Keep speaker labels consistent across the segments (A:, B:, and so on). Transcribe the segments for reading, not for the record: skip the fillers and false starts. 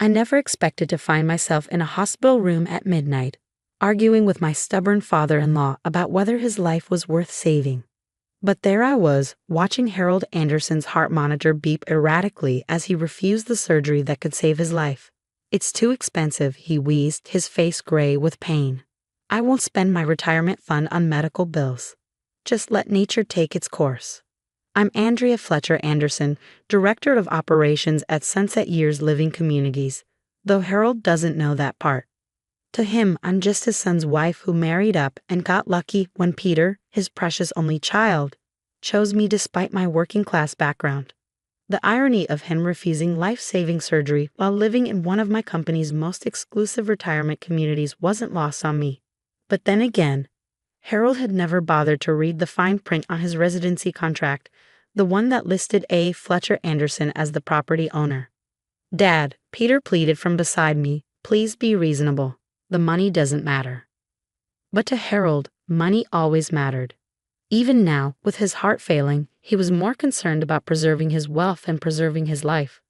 A: I never expected to find myself in a hospital room at midnight, arguing with my stubborn father-in-law about whether his life was worth saving. But there I was, watching Harold Anderson's heart monitor beep erratically as he refused the surgery that could save his life. "It's too expensive," he wheezed, his face gray with pain. "I won't spend my retirement fund on medical bills. Just let nature take its course." I'm Andrea Fletcher Anderson, Director of Operations at Sunset Years Living Communities, though Harold doesn't know that part. To him, I'm just his son's wife who married up and got lucky when Peter, his precious only child, chose me despite my working-class background. The irony of him refusing life-saving surgery while living in one of my company's most exclusive retirement communities wasn't lost on me. But then again, Harold had never bothered to read the fine print on his residency contract, the one that listed A. Fletcher Anderson as the property owner. "Dad," Peter pleaded from beside me, "please be reasonable. The money doesn't matter." But to Harold, money always mattered. Even now, with his heart failing, he was more concerned about preserving his wealth and preserving his life.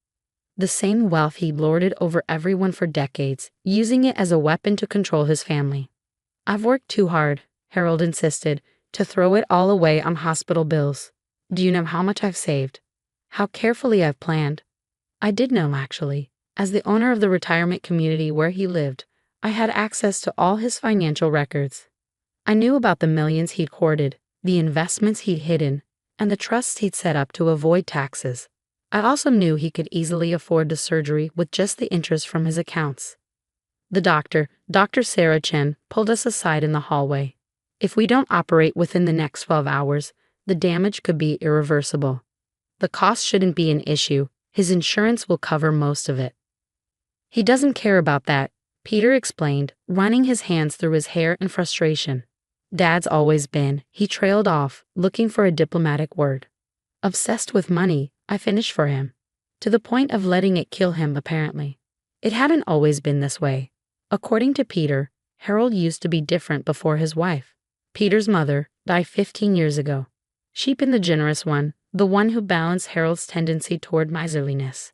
A: The same wealth he'd lorded over everyone for decades, using it as a weapon to control his family. "I've worked too hard," Harold insisted, "to throw it all away on hospital bills. Do you know how much I've saved? How carefully I've planned?" I did know, actually. As the owner of the retirement community where he lived, I had access to all his financial records. I knew about the millions he'd hoarded, the investments he'd hidden, and the trusts he'd set up to avoid taxes. I also knew he could easily afford the surgery with just the interest from his accounts. The doctor, Dr. Sarah Chen, pulled us aside in the hallway. "If we don't operate within the next 12 hours, the damage could be irreversible. The cost shouldn't be an issue. His insurance will cover most of it." "He doesn't care about that," Peter explained, running his hands through his hair in frustration. "Dad's always been," he trailed off, looking for a diplomatic word. "Obsessed with money," I finished for him. To the point of letting it kill him, apparently. It hadn't always been this way. According to Peter, Harold used to be different before his wife. Peter's mother died 15 years ago. She'd been the generous one, the one who balanced Harold's tendency toward miserliness.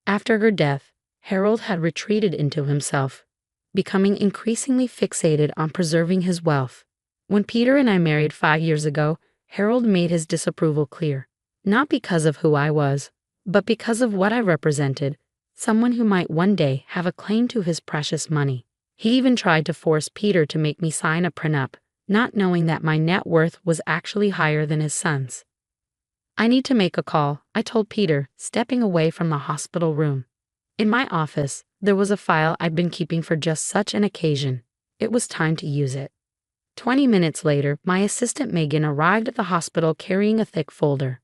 A: After her death, Harold had retreated into himself, becoming increasingly fixated on preserving his wealth. When Peter and I married 5 years ago, Harold made his disapproval clear, not because of who I was, but because of what I represented, someone who might one day have a claim to his precious money. He even tried to force Peter to make me sign a prenup, not knowing that my net worth was actually higher than his son's. "I need to make a call," I told Peter, stepping away from the hospital room. In my office, there was a file I'd been keeping for just such an occasion. It was time to use it. 20 minutes later, my assistant Megan arrived at the hospital carrying a thick folder.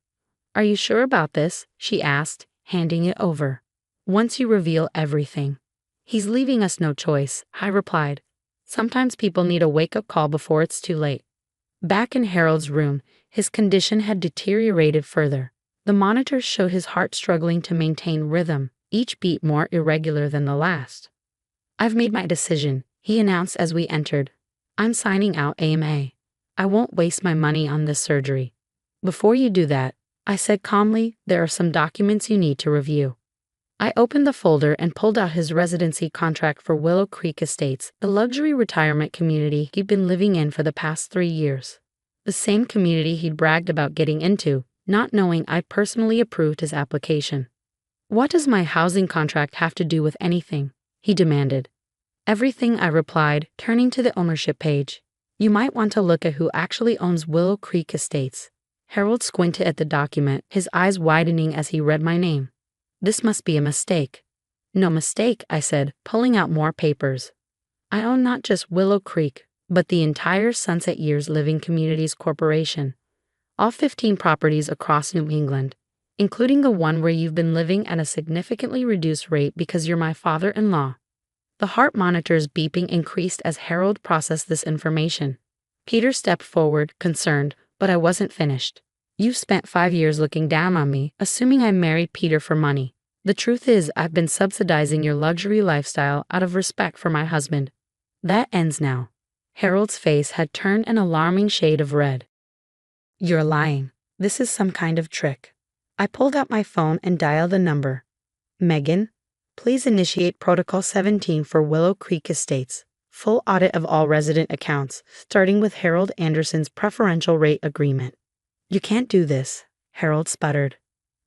A: "Are you sure about this?" she asked, handing it over. "Once you reveal everything." "He's leaving us no choice," I replied. "Sometimes people need a wake-up call before it's too late." Back in Harold's room, his condition had deteriorated further. The monitors showed his heart struggling to maintain rhythm, each beat more irregular than the last. "I've made my decision," he announced as we entered. "I'm signing out AMA. I won't waste my money on this surgery." "Before you do that," I said calmly, "there are some documents you need to review." I opened the folder and pulled out his residency contract for Willow Creek Estates, the luxury retirement community he'd been living in for the past 3 years. The same community he'd bragged about getting into, not knowing I'd personally approved his application. "What does my housing contract have to do with anything?" he demanded. "Everything," I replied, turning to the ownership page. "You might want to look at who actually owns Willow Creek Estates." Harold squinted at the document, his eyes widening as he read my name. "This must be a mistake." "No mistake," I said, pulling out more papers. "I own not just Willow Creek, but the entire Sunset Years Living Communities Corporation. All 15 properties across New England, including the one where you've been living at a significantly reduced rate because you're my father-in-law." The heart monitor's beeping increased as Harold processed this information. Peter stepped forward, concerned, but I wasn't finished. "You've spent 5 years looking down on me, assuming I married Peter for money. The truth is, I've been subsidizing your luxury lifestyle out of respect for my husband. That ends now." Harold's face had turned an alarming shade of red. "You're lying. This is some kind of trick." I pulled out my phone and dialed the number. "Megan?" Please initiate Protocol 17 for Willow Creek Estates. Full audit of all resident accounts, starting with Harold Anderson's preferential rate agreement. You can't do this, Harold sputtered.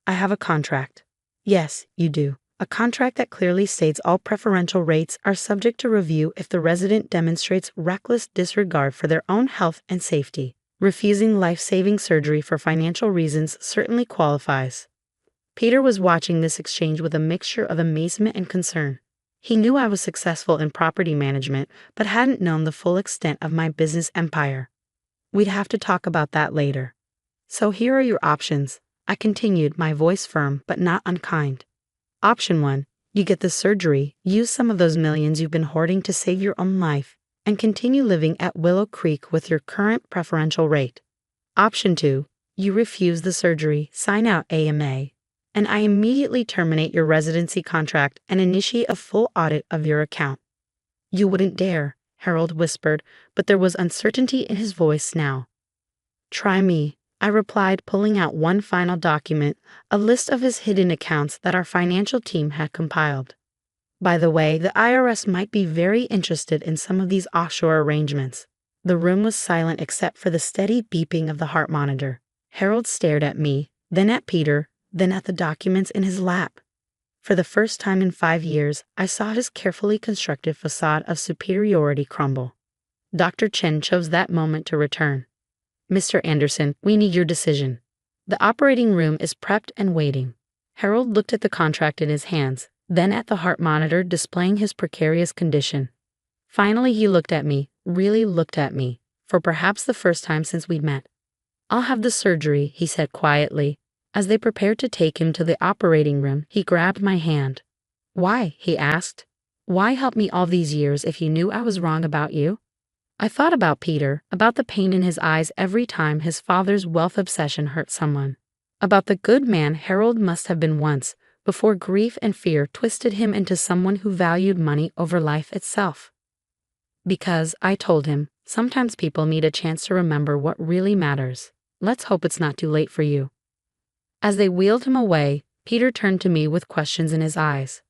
A: I have a contract. Yes, you do. A contract that clearly states all preferential rates are subject to review if the resident demonstrates reckless disregard for their own health and safety. Refusing life-saving surgery for financial reasons certainly qualifies. Peter was watching this exchange with a mixture of amazement and concern. He knew I was successful in property management, but hadn't known the full extent of my business empire. We'd have to talk about that later. So here are your options, I continued, my voice firm but not unkind. Option 1, you get the surgery, use some of those millions you've been hoarding to save your own life, and continue living at Willow Creek with your current preferential rate. Option 2, you refuse the surgery, sign out AMA, and I immediately terminate your residency contract and initiate a full audit of your account. You wouldn't dare, Harold whispered, but there was uncertainty in his voice now. Try me, I replied, pulling out one final document, a list of his hidden accounts that our financial team had compiled. By the way, the IRS might be very interested in some of these offshore arrangements. The room was silent except for the steady beeping of the heart monitor. Harold stared at me, then at Peter, then at the documents in his lap. For the first time in 5 years, I saw his carefully constructed facade of superiority crumble. Dr. Chen chose that moment to return. Mr. Anderson, we need your decision. The operating room is prepped and waiting. Harold looked at the contract in his hands, then at the heart monitor displaying his precarious condition. Finally, he looked at me, really looked at me, for perhaps the first time since we'd met. I'll have the surgery, he said quietly. As they prepared to take him to the operating room, he grabbed my hand. Why? He asked. Why help me all these years if you knew I was wrong about you? I thought about Peter, about the pain in his eyes every time his father's wealth obsession hurt someone, about the good man Harold must have been once, before grief and fear twisted him into someone who valued money over life itself. Because, I told him, sometimes people need a chance to remember what really matters. Let's hope it's not too late for you. As they wheeled him away, Peter turned to me with questions in his eyes.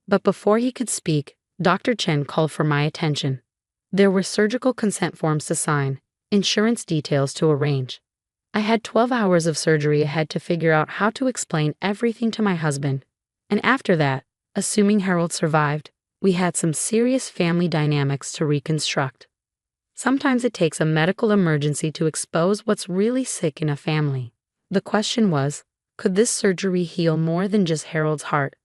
A: But before he could speak, Dr. Chen called for my attention. There were surgical consent forms to sign, insurance details to arrange. I had 12 hours of surgery ahead to figure out how to explain everything to my husband, and after that, assuming Harold survived, we had some serious family dynamics to reconstruct. Sometimes it takes a medical emergency to expose what's really sick in a family. The question was, could this surgery heal more than just Harold's heart?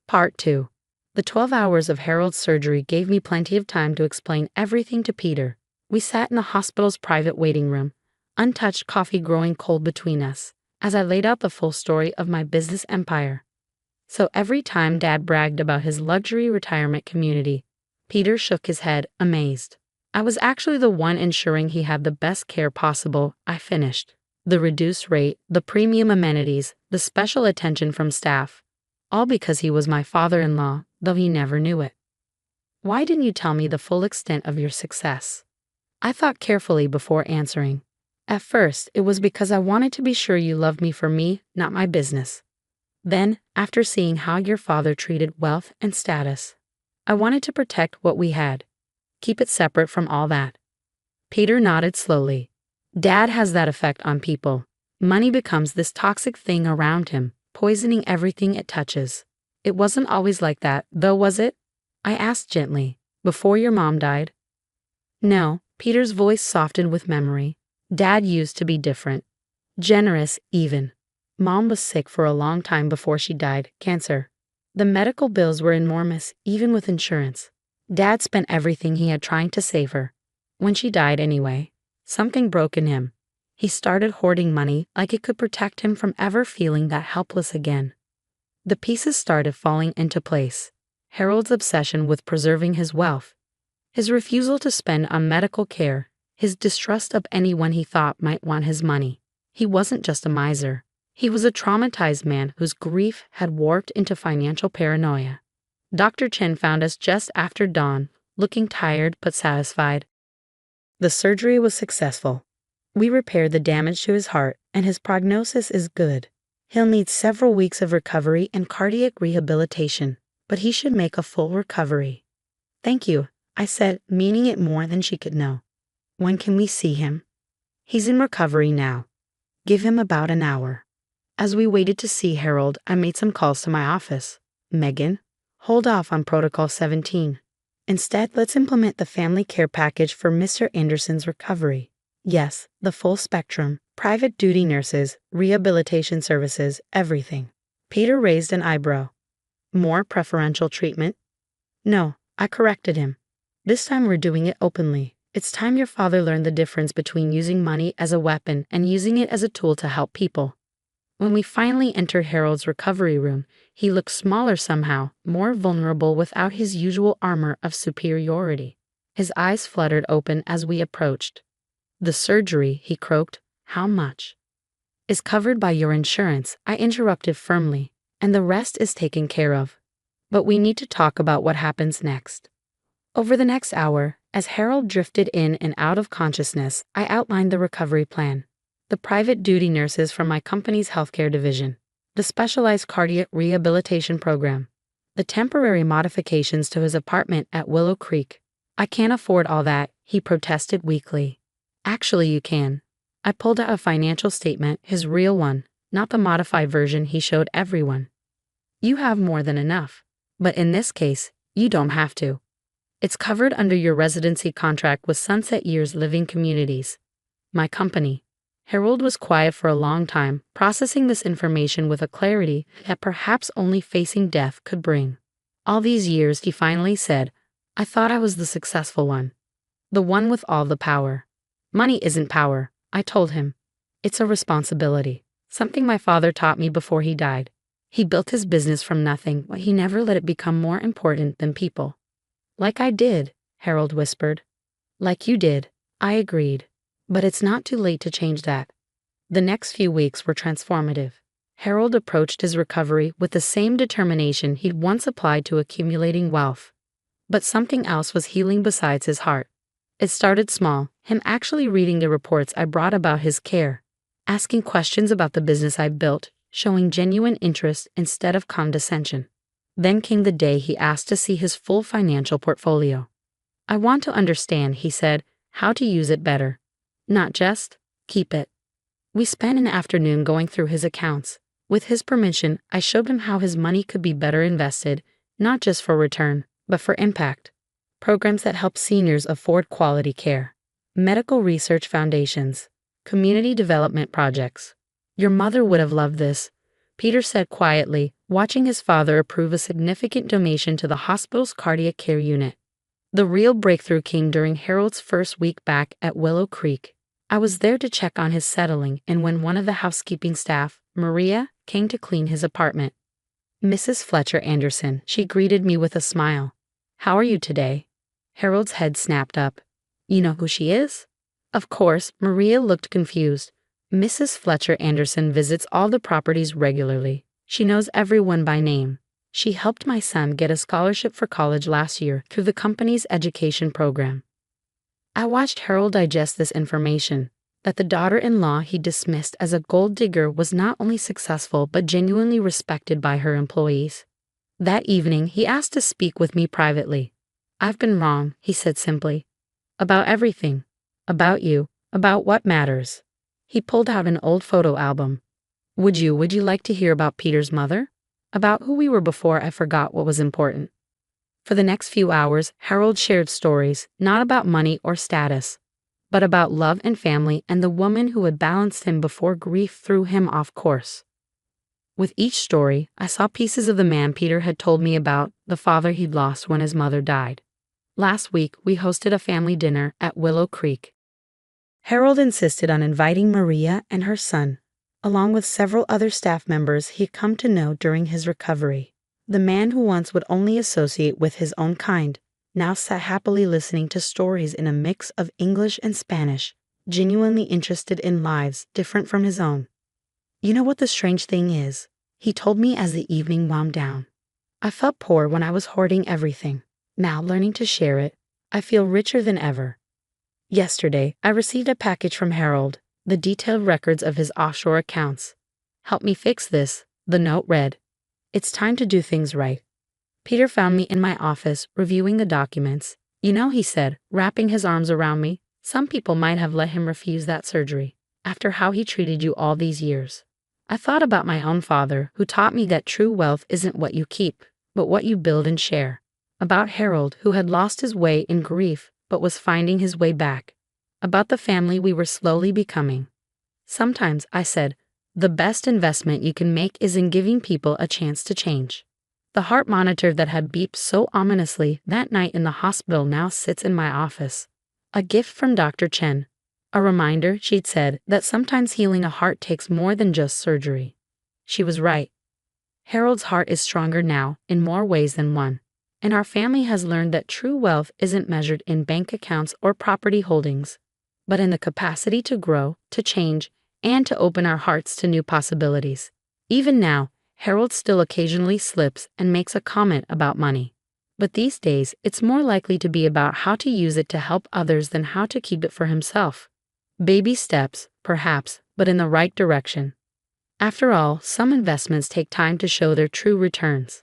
A: Part 2. The 12 hours of Harold's surgery gave me plenty of time to explain everything to Peter. We sat in the hospital's private waiting room, untouched coffee growing cold between us, as I laid out the full story of my business empire. So every time Dad bragged about his luxury retirement community, Peter shook his head, amazed. I was actually the one ensuring he had the best care possible, I finished. The reduced rate, the premium amenities, the special attention from staff. All because he was my father-in-law, though he never knew it. Why didn't you tell me the full extent of your success? I thought carefully before answering. At first, it was because I wanted to be sure you loved me for me, not my business. Then, after seeing how your father treated wealth and status, I wanted to protect what we had. Keep it separate from all that. Peter nodded slowly. Dad has that effect on people. Money becomes this toxic thing around him, poisoning everything it touches. It wasn't always like that, though, was it? I asked gently. Before your mom died? No, Peter's voice softened with memory. Dad used to be different. Generous, even. Mom was sick for a long time before she died, cancer. The medical bills were enormous, even with insurance. Dad spent everything he had trying to save her. When she died anyway, something broke in him. He started hoarding money like it could protect him from ever feeling that helpless again. The pieces started falling into place. Harold's obsession with preserving his wealth, his refusal to spend on medical care, his distrust of anyone he thought might want his money. He wasn't just a miser. He was a traumatized man whose grief had warped into financial paranoia. Dr. Chen found us just after dawn, looking tired but satisfied. The surgery was successful. We repaired the damage to his heart, and his prognosis is good. He'll need several weeks of recovery and cardiac rehabilitation. but he should make a full recovery. Thank you, I said, meaning it more than she could know. When can we see him? He's in recovery now. Give him about an hour. As we waited to see Harold, I made some calls to my office. Megan, hold off on Protocol 17. Instead, let's implement the family care package for Mr. Anderson's recovery. Yes, the full spectrum, private duty nurses, rehabilitation services, everything. Peter raised an eyebrow. More preferential treatment? No, I corrected him. This time we're doing it openly. It's time your father learned the difference between using money as a weapon and using it as a tool to help people. When we finally entered Harold's recovery room, he looked smaller somehow, more vulnerable without his usual armor of superiority. His eyes fluttered open as we approached. The surgery, he croaked. How much? Is covered by your insurance, I interrupted firmly, and the rest is taken care of. But we need to talk about what happens next. Over the next hour, as Harold drifted in and out of consciousness, I outlined the recovery plan. The private duty nurses from my company's healthcare division, the specialized cardiac rehabilitation program, the temporary modifications to his apartment at Willow Creek. I can't afford all that, he protested weakly. Actually, you can. I pulled out a financial statement, his real one, not the modified version he showed everyone. You have more than enough. But in this case, you don't have to. It's covered under your residency contract with Sunset Years Living Communities, my company. Harold was quiet for a long time, processing this information with a clarity that perhaps only facing death could bring. All these years, he finally said, I thought I was the successful one. The one with all the power. Money isn't power, I told him. It's a responsibility, something my father taught me before he died. He built his business from nothing, but he never let it become more important than people. Like I did, Harold whispered. Like you did, I agreed. But it's not too late to change that. The next few weeks were transformative. Harold approached his recovery with the same determination he'd once applied to accumulating wealth. But something else was healing besides his heart. It started small, him actually reading the reports I brought about his care, asking questions about the business I built, showing genuine interest instead of condescension. Then came the day he asked to see his full financial portfolio. I want to understand, he said, how to use it better. Not just keep it. We spent an afternoon going through his accounts. With his permission, I showed him how his money could be better invested, not just for return, but for impact. Programs that help seniors afford quality care, medical research foundations, community development projects. Your mother would have loved this, Peter said quietly, watching his father approve a significant donation to the hospital's cardiac care unit. The real breakthrough came during Harold's first week back at Willow Creek. I was there to check on his settling, and when one of the housekeeping staff, Maria, came to clean his apartment. Mrs. Fletcher Anderson, she greeted me with a smile. How are you today? Harold's head snapped up. You know who she is? Of course, Maria looked confused. Mrs. Fletcher Anderson visits all the properties regularly. She knows everyone by name. She helped my son get a scholarship for college last year through the company's education program. I watched Harold digest this information, that the daughter-in-law he dismissed as a gold digger was not only successful but genuinely respected by her employees. That evening, he asked to speak with me privately. I've been wrong, he said simply. About everything. About you. About what matters. He pulled out an old photo album. Would you like to hear about Peter's mother? About who we were before I forgot what was important. For the next few hours, Harold shared stories, not about money or status, but about love and family and the woman who had balanced him before grief threw him off course. With each story, I saw pieces of the man Peter had told me about, the father he'd lost when his mother died. Last week, we hosted a family dinner at Willow Creek. Harold insisted on inviting Maria and her son, along with several other staff members he'd come to know during his recovery. The man who once would only associate with his own kind now sat happily listening to stories in a mix of English and Spanish, genuinely interested in lives different from his own. You know what the strange thing is? He told me as the evening wound down. I felt poor when I was hoarding everything. Now, learning to share it, I feel richer than ever. Yesterday, I received a package from Harold, the detailed records of his offshore accounts. Help me fix this, the note read. It's time to do things right. Peter found me in my office, reviewing the documents. You know, he said, wrapping his arms around me, some people might have let him refuse that surgery, after how he treated you all these years. I thought about my own father, who taught me that true wealth isn't what you keep, but what you build and share. About Harold, who had lost his way in grief, but was finding his way back. About the family we were slowly becoming. Sometimes, I said, the best investment you can make is in giving people a chance to change. The heart monitor that had beeped so ominously that night in the hospital now sits in my office. A gift from Dr. Chen. A reminder, she'd said, that sometimes healing a heart takes more than just surgery. She was right. Harold's heart is stronger now, in more ways than one. And our family has learned that true wealth isn't measured in bank accounts or property holdings, but in the capacity to grow, to change, and to open our hearts to new possibilities. Even now, Harold still occasionally slips and makes a comment about money. But these days, it's more likely to be about how to use it to help others than how to keep it for himself. Baby steps, perhaps, but in the right direction. After all, some investments take time to show their true returns.